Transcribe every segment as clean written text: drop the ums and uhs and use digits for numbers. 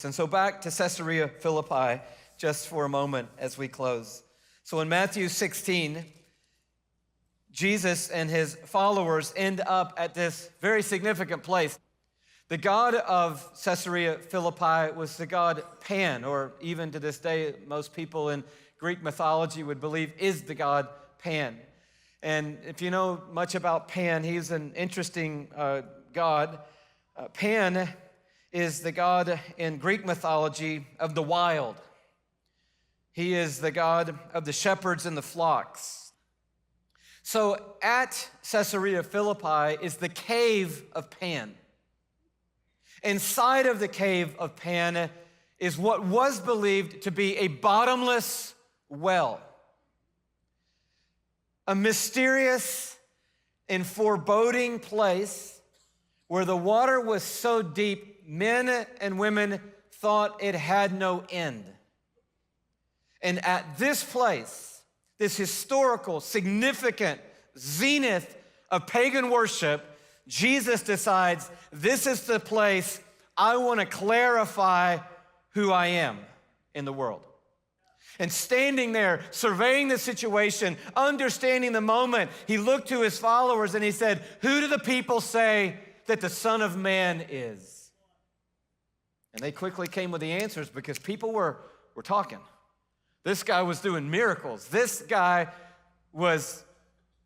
And so back to Caesarea Philippi just for a moment as we close. So in Matthew 16, Jesus and his followers end up at this very significant place. The god of Caesarea Philippi was the god Pan, or even to this day, most people in Greek mythology would believe is the god Pan. And if you know much about Pan, he's an interesting god. Pan is the god in Greek mythology of the wild. He is the god of the shepherds and the flocks. So at Caesarea Philippi is the cave of Pan. Inside of the cave of Pan is what was believed to be a bottomless well. A mysterious and foreboding place where the water was so deep, men and women thought it had no end. And at this place, this historical, significant zenith of pagan worship, Jesus decides, this is the place I want to clarify who I am in the world. And standing there, surveying the situation, understanding the moment, he looked to his followers and he said, who do the people say that the Son of Man is? And they quickly came with the answers because people were talking. This guy was doing miracles. This guy was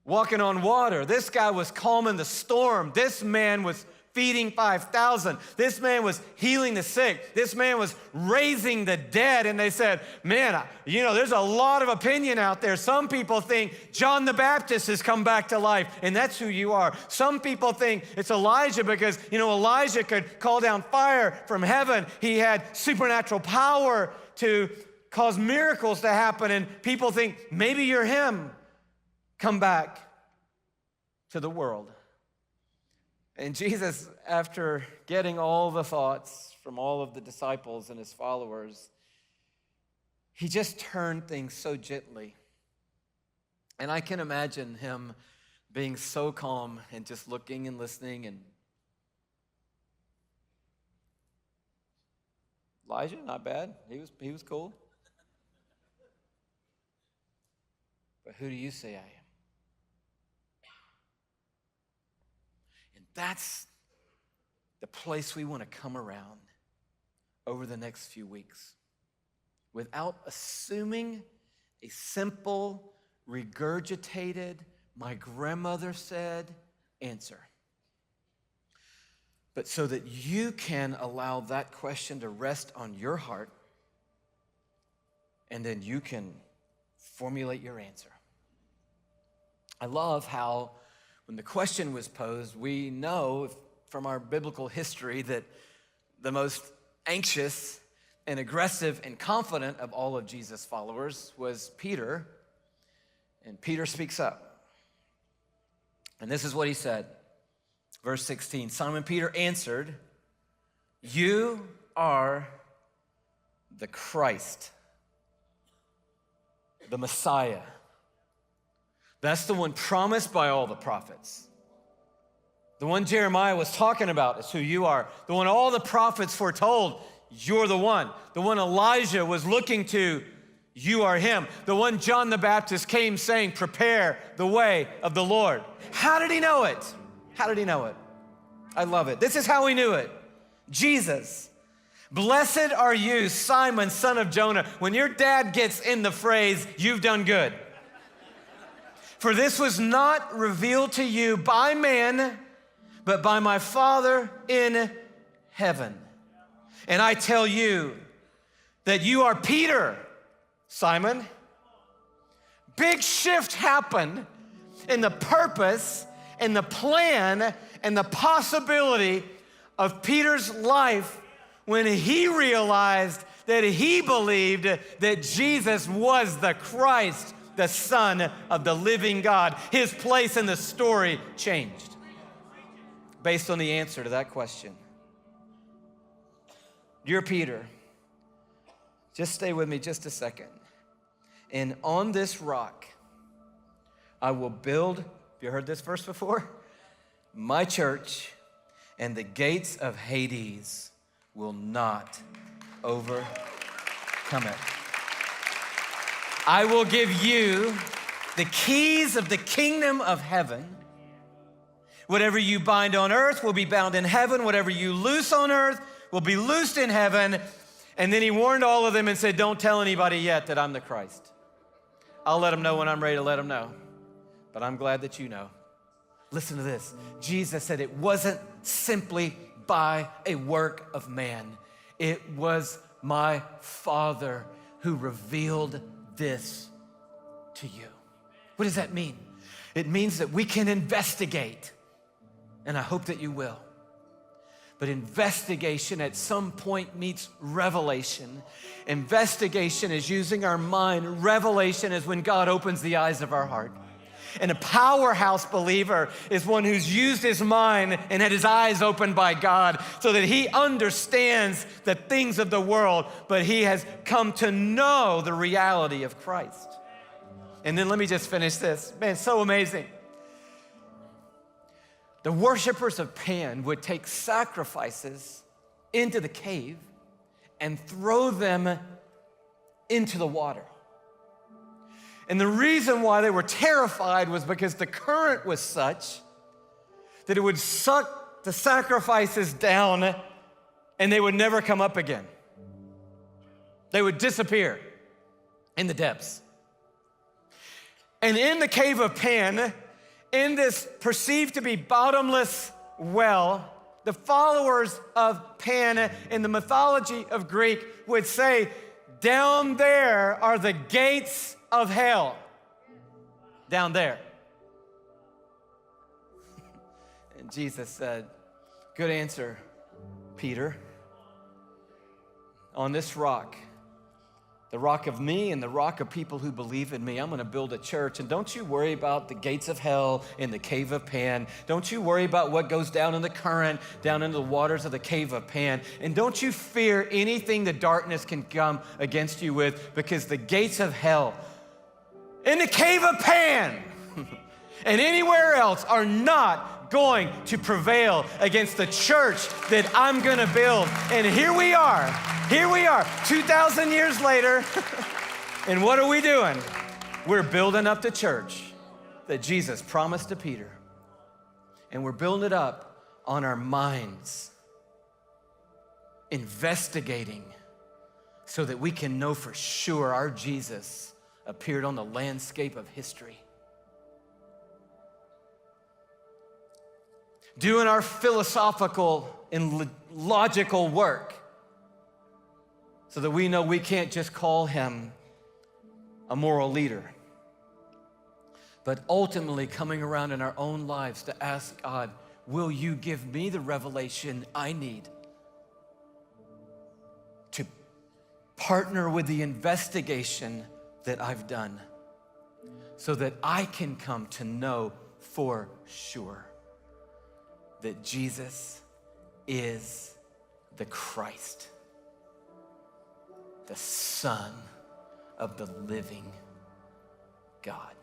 walking on water. This guy was calming the storm. This man was feeding 5,000. This man was healing the sick. This man was raising the dead. And they said, man, there's a lot of opinion out there. Some people think John the Baptist has come back to life, and that's who you are. Some people think it's Elijah because, Elijah could call down fire from heaven. He had supernatural power to cause miracles to happen, and people think maybe you're him. Come back to the world. And Jesus, after getting all the thoughts from all of the disciples and his followers, he just turned things so gently. And I can imagine him being so calm and just looking and listening. And Elijah, not bad. He was cool. But who do you say I am? That's the place we want to come around over the next few weeks without assuming a simple, regurgitated, my grandmother said answer. But so that you can allow that question to rest on your heart, and then you can formulate your answer. I love how when the question was posed, we know from our biblical history that the most anxious and aggressive and confident of all of Jesus' followers was Peter. And Peter speaks up. And this is what he said. Verse 16, Simon Peter answered, you are the Christ, the Messiah. That's the one promised by all the prophets. The one Jeremiah was talking about is who you are. The one all the prophets foretold, you're the one. The one Elijah was looking to, you are him. The one John the Baptist came saying, prepare the way of the Lord. How did he know it? How did he know it? I love it. This is how he knew it. Jesus. Blessed are you, Simon, son of Jonah. When your dad gets in the phrase, you've done good. For this was not revealed to you by man, but by my Father in heaven. And I tell you that you are Peter, Simon. Big shift happened in the purpose and the plan and the possibility of Peter's life when he realized that he believed that Jesus was the Christ, the Son of the living God. His place in the story changed based on the answer to that question. You're Peter. Just stay with me just a second. And on this rock, I will build, have you heard this verse before? My church, and the gates of Hades will not overcome it. I will give you the keys of the kingdom of heaven. Whatever you bind on earth will be bound in heaven. Whatever you loose on earth will be loosed in heaven. And then he warned all of them and said, don't tell anybody yet that I'm the Christ. I'll let them know when I'm ready to let them know. But I'm glad that you know. Listen to this. Jesus said it wasn't simply by a work of man. It was my Father who revealed this to you. What does that mean? It means that we can investigate, and I hope that you will. But investigation at some point meets revelation. Investigation is using our mind. Revelation is when God opens the eyes of our heart. And a powerhouse believer is one who's used his mind and had his eyes opened by God so that he understands the things of the world, but he has come to know the reality of Christ. And then let me just finish this. Man, so amazing. The worshipers of Pan would take sacrifices into the cave and throw them into the water. And the reason why they were terrified was because the current was such that it would suck the sacrifices down and they would never come up again. They would disappear in the depths. And in the cave of Pan, in this perceived to be bottomless well, the followers of Pan in the mythology of Greek would say, down there are the gates of hell. Down there. And Jesus said, good answer, Peter. On this rock, the rock of me and the rock of people who believe in me, I'm gonna build a church. And don't you worry about the gates of hell in the cave of Pan. Don't you worry about what goes down in the current, down into the waters of the cave of Pan. And don't you fear anything the darkness can come against you with, because the gates of hell in the cave of Pan and anywhere else are not going to prevail against the church that I'm gonna build. And here we are, 2,000 years later, and what are we doing? We're building up the church that Jesus promised to Peter. And we're building it up on our minds, investigating so that we can know for sure our Jesus appeared on the landscape of history. Doing our philosophical and logical work so that we know we can't just call him a moral leader, but ultimately coming around in our own lives to ask God, will you give me the revelation I need to partner with the investigation that I've done so that I can come to know for sure that Jesus is the Christ, the Son of the living God.